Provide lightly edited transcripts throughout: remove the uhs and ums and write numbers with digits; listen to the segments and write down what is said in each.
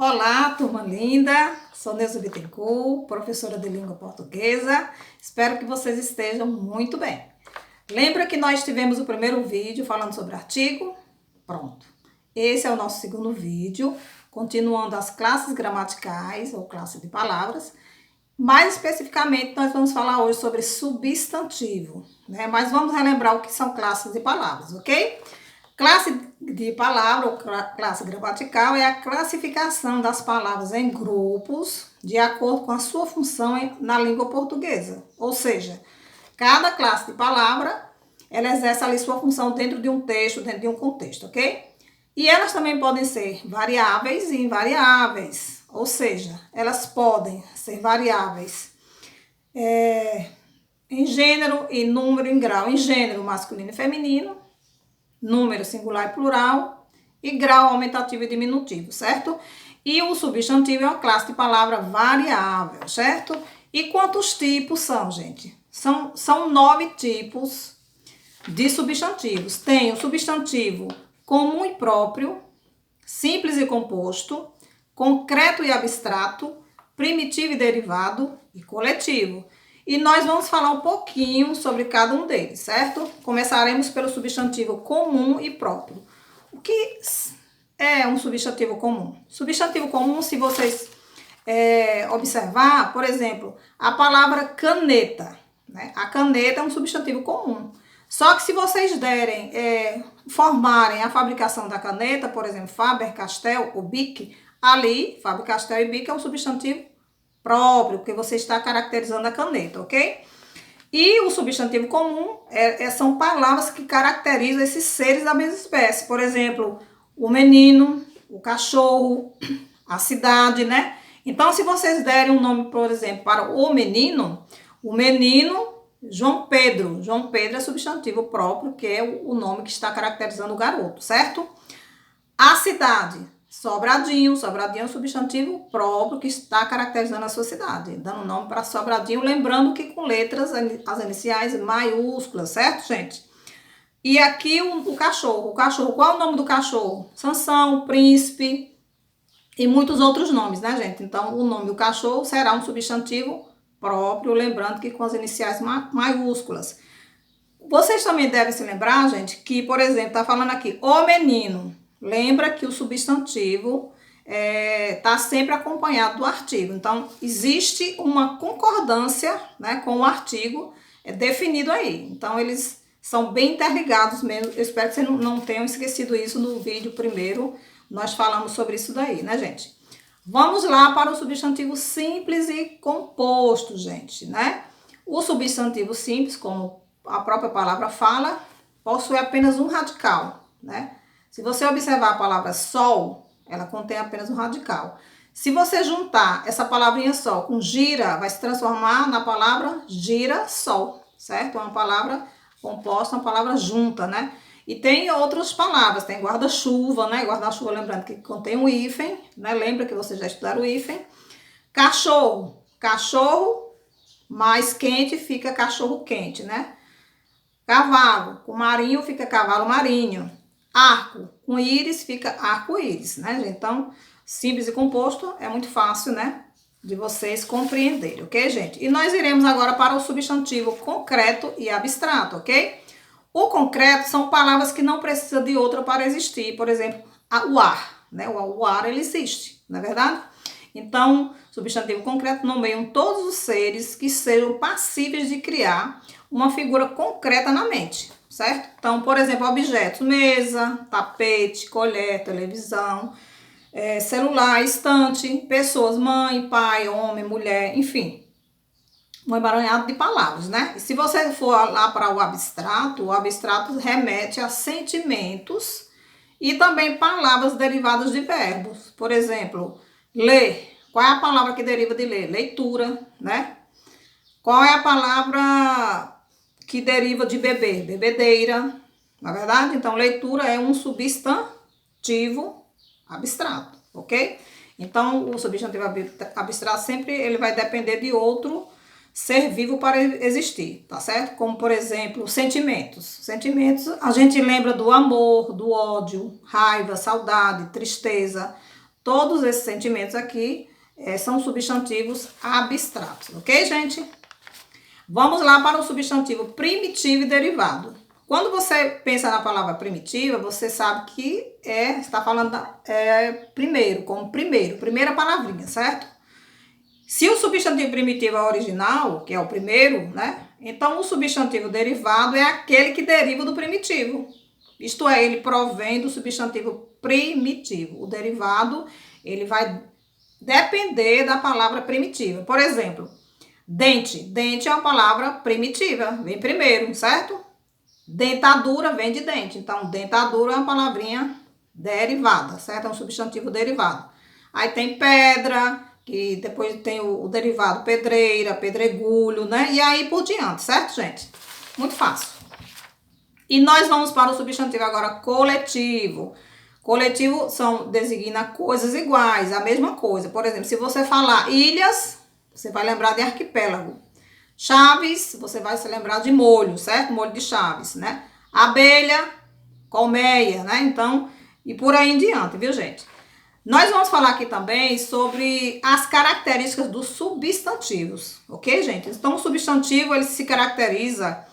Olá, turma linda! Sou Neuza Bittencourt, professora de língua portuguesa. Espero que vocês estejam muito bem. Lembra que nós tivemos o primeiro vídeo falando sobre artigo? Pronto. Esse é o nosso segundo vídeo, continuando as classes gramaticais ou classe de palavras. Mais especificamente, nós vamos falar hoje sobre substantivo, né? Mas vamos relembrar o que são classes de palavras, ok? Classe de palavra ou classe gramatical é a classificação das palavras em grupos de acordo com a sua função na língua portuguesa. Ou seja, cada classe de palavra, ela exerce ali sua função dentro de um texto, dentro de um contexto, ok? E elas também podem ser variáveis e invariáveis. Ou seja, elas podem ser variáveis em gênero, em número, em grau. Em gênero, masculino e feminino. Número singular e plural, e grau aumentativo e diminutivo, certo? E o substantivo é uma classe de palavra variável, certo? E quantos tipos são, gente? São 9 tipos de substantivos. Tem o substantivo comum e próprio, simples e composto, concreto e abstrato, primitivo e derivado e coletivo. E nós vamos falar um pouquinho sobre cada um deles, certo? Começaremos pelo substantivo comum e próprio. O que é um substantivo comum? Substantivo comum, se vocês observar, por exemplo, a palavra caneta, né? A caneta é um substantivo comum. Só que se vocês formarem a fabricação da caneta, por exemplo, Faber-Castell ou Bic, ali, Faber-Castell e Bic é um substantivo próprio, porque você está caracterizando a caneta, ok? E o substantivo comum são palavras que caracterizam esses seres da mesma espécie. Por exemplo, o menino, o cachorro, a cidade, né? Então, se vocês derem um nome, por exemplo, para o menino João Pedro. João Pedro é substantivo próprio, que é o nome que está caracterizando o garoto, certo? A cidade, Sobradinho. Sobradinho é um substantivo próprio que está caracterizando a sua cidade, dando nome para Sobradinho, lembrando que com letras, as iniciais maiúsculas, certo, gente? E aqui o cachorro. O cachorro, qual é o nome do cachorro? Sansão, Príncipe e muitos outros nomes, né, gente? Então, o nome do cachorro será um substantivo próprio, lembrando que com as iniciais maiúsculas. Vocês também devem se lembrar, gente, que, por exemplo, tá falando aqui, o menino. Lembra que o substantivo está sempre acompanhado do artigo. Então, existe uma concordância, né, com o artigo definido aí. Então, eles são bem interligados mesmo. Eu espero que vocês não tenham esquecido isso no vídeo primeiro. Nós falamos sobre isso daí, né, gente? Vamos lá para o substantivo simples e composto, gente, né? O substantivo simples, como a própria palavra fala, possui apenas um radical, né? Se você observar a palavra sol, ela contém apenas um radical. Se você juntar essa palavrinha sol com gira, vai se transformar na palavra girassol, certo? É uma palavra composta, uma palavra junta, né? E tem outras palavras, tem guarda-chuva, né? Guarda-chuva, lembrando que contém um hífen, né? Lembra que vocês já estudaram o hífen. Cachorro, cachorro mais quente fica cachorro quente, né? Cavalo, com marinho fica cavalo marinho. Arco, com íris fica arco-íris, né, gente? Então, simples e composto é muito fácil, né, de vocês compreenderem, ok, gente? E nós iremos agora para o substantivo concreto e abstrato, ok? O concreto são palavras que não precisam de outra para existir. Por exemplo, o ar, né? O ar, ele existe, não é verdade? Então, substantivo concreto nomeiam todos os seres que sejam passíveis de criar uma figura concreta na mente, certo? Então, por exemplo, objetos, mesa, tapete, colher, televisão, celular, estante, pessoas, mãe, pai, homem, mulher, enfim. Um emaranhado de palavras, né? E se você for lá para o abstrato remete a sentimentos e também palavras derivadas de verbos. Por exemplo, ler. Qual é a palavra que deriva de ler? Leitura, né? Qual é a palavra que deriva de beber? Bebedeira, na verdade? Então, leitura é um substantivo abstrato, ok? Então, o substantivo abstrato sempre ele vai depender de outro ser vivo para existir, tá certo? Como, por exemplo, sentimentos. Sentimentos, a gente lembra do amor, do ódio, raiva, saudade, tristeza. Todos esses sentimentos aqui são substantivos abstratos, ok, gente? Vamos lá para o substantivo primitivo e derivado. Quando você pensa na palavra primitiva, você sabe que está falando primeiro, como primeira palavrinha, certo? Se o substantivo primitivo é o original, que é o primeiro, né? Então o substantivo derivado é aquele que deriva do primitivo. Isto é, ele provém do substantivo primitivo. O derivado, ele vai depender da palavra primitiva. Por exemplo, dente. Dente é uma palavra primitiva, vem primeiro, certo? Dentadura vem de dente. Então, dentadura é uma palavrinha derivada, certo? É um substantivo derivado. Aí tem pedra, que depois tem o derivado pedreira, pedregulho, né? E aí por diante, certo, gente? Muito fácil. E nós vamos para o substantivo agora coletivo. Coletivo designa coisas iguais, a mesma coisa. Por exemplo, se você falar ilhas, você vai lembrar de arquipélago. Chaves, você vai se lembrar de molho, certo? Molho de chaves, né? Abelha, colmeia, né? Então, e por aí em diante, viu, gente? Nós vamos falar aqui também sobre as características dos substantivos, ok, gente? Então, o substantivo, ele se caracteriza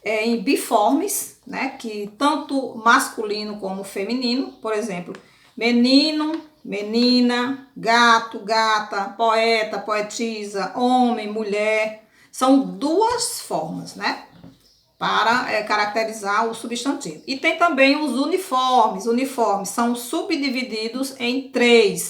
em biformes, né? Que tanto masculino como feminino, por exemplo, menino, menina, gato, gata, poeta, poetisa, homem, mulher. São duas formas, né? Para caracterizar o substantivo. E tem também os uniformes. Uniformes são subdivididos em três.